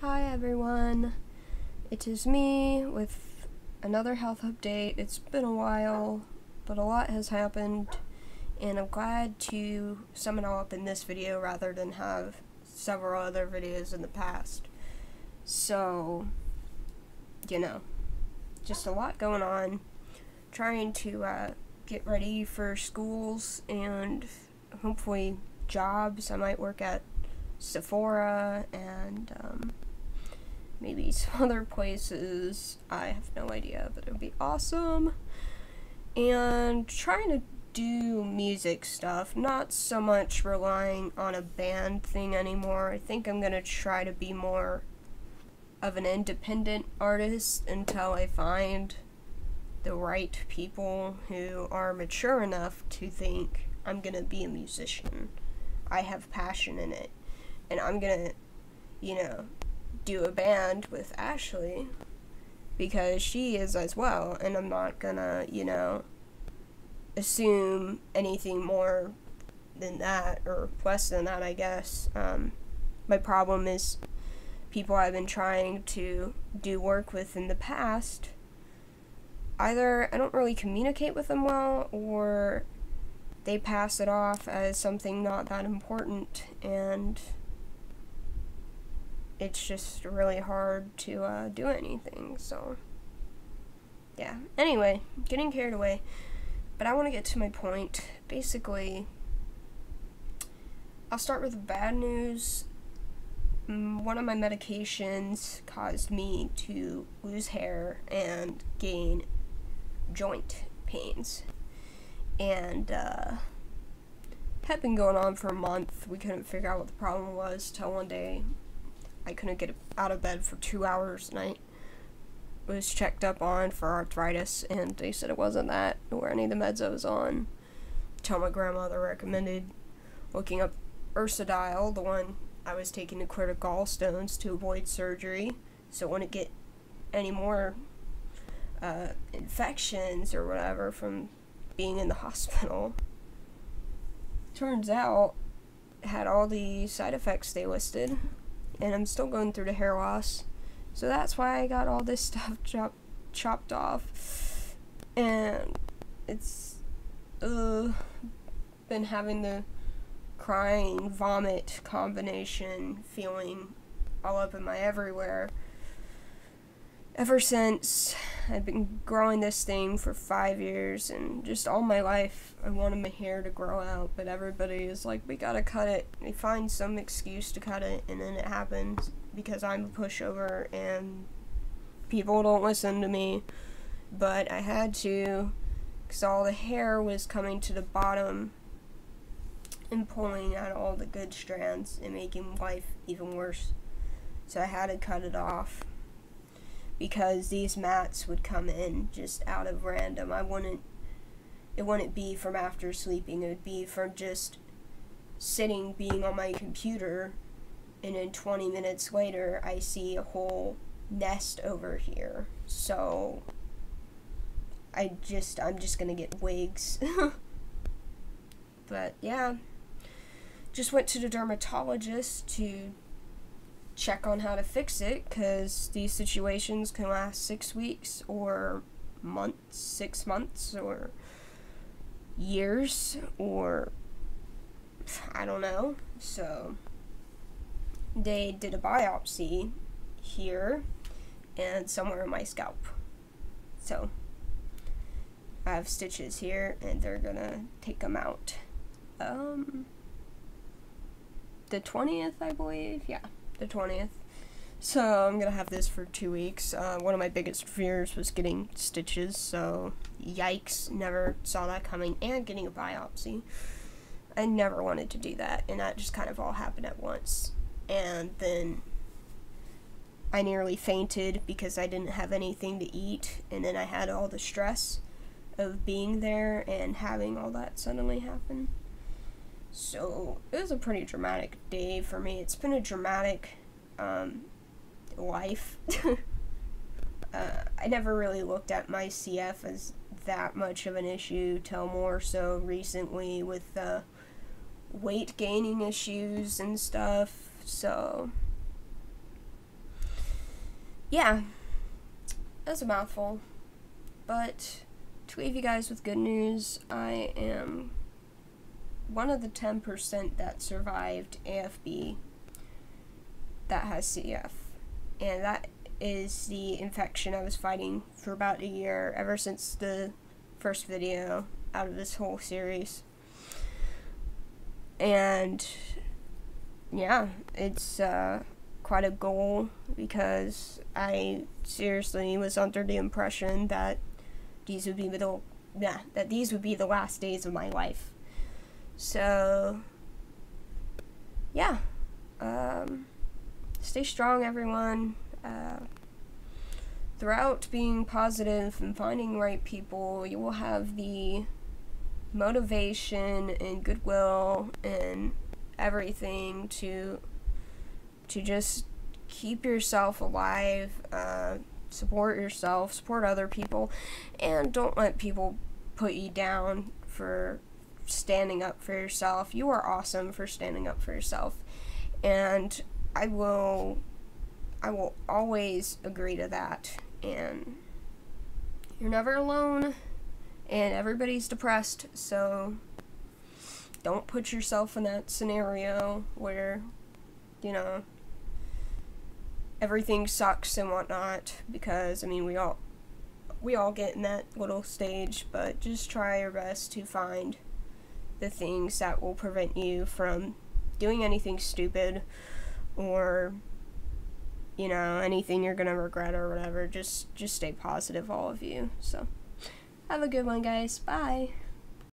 Hi everyone, it is me with another health update. It's been a while, but a lot has happened, and I'm glad to sum it all up in this video rather than have several other videos in the past. So, just a lot going on, trying to get ready for schools and hopefully jobs. I might work at Sephora and maybe some other places. I have no idea, but it would be awesome. And trying to do music stuff, not so much relying on a band thing anymore. I think I'm gonna try to be more of an independent artist until I find the right people who are mature enough to think I'm gonna be a musician. I have passion in it, and I'm gonna, do a band with Ashley because she is as well, and I'm not gonna, assume anything more than that, or less than that, I guess. My problem is people I've been trying to do work with in the past, either I don't really communicate with them well, or they pass it off as something not that important, and it's just really hard to do anything. So yeah, anyway, getting carried away, but I want to get to my point. Basically, I'll start with the bad news. One of my medications caused me to lose hair and gain joint pains, and had been going on for a month. We couldn't figure out what the problem was till one day I couldn't get out of bed for 2 hours, and I was checked up on for arthritis, and they said it wasn't that or any of the meds I was on. Till my grandmother recommended looking up Ursidile, the one I was taking to clear the gallstones to avoid surgery, so I wouldn't get any more infections or whatever from being in the hospital. Turns out it had all the side effects they listed, and I'm still going through the hair loss, so that's why I got all this stuff chopped off, and it's been having the crying vomit combination feeling all up in my everywhere ever since. I've been growing this thing for 5 years, and just all my life I wanted my hair to grow out, but everybody is like, we gotta cut it. They find some excuse to cut it, and then it happens because I'm a pushover and people don't listen to me. But I had to, because all the hair was coming to the bottom and pulling out all the good strands and making life even worse. So I had to cut it off, because these mats would come in just out of random. It wouldn't be from after sleeping, it would be from just sitting, being on my computer, and then 20 minutes later I see a whole nest over here. So I'm just gonna get wigs. But yeah, just went to the dermatologist to check on how to fix it, because these situations can last 6 weeks or months, 6 months, or years, or I don't know. So they did a biopsy here and somewhere in my scalp. So I have stitches here, and they're gonna take them out the 20th, I believe. Yeah, the 20th. So I'm gonna have this for 2 weeks. One of my biggest fears was getting stitches, so yikes, never saw that coming, and getting a biopsy. I never wanted to do that, and that just kind of all happened at once. And then I nearly fainted because I didn't have anything to eat, and then I had all the stress of being there and having all that suddenly happen. So it was a pretty dramatic day for me. It's been a dramatic life. I never really looked at my CF as that much of an issue till more so recently with weight gaining issues and stuff. So yeah, that's a mouthful. But to leave you guys with good news, I am one of the 10% that survived AFB that has CF. And that is the infection I was fighting for about a year, ever since the first video out of this whole series. And yeah, it's quite a goal, because I seriously was under the impression that these would be the last days of my life. So yeah, stay strong, everyone. Throughout being positive and finding the right people, you will have the motivation and goodwill and everything to just keep yourself alive, support yourself, support other people, and don't let people put you down for standing up for yourself. You are awesome for standing up for yourself, and I will always agree to that. And you're never alone, and everybody's depressed, so don't put yourself in that scenario where, you know, everything sucks and whatnot, because, I mean, we all get in that little stage, but just try your best to find the things that will prevent you from doing anything stupid, or, you know, anything you're gonna regret or whatever. Just stay positive, all of you. So have a good one, guys. Bye.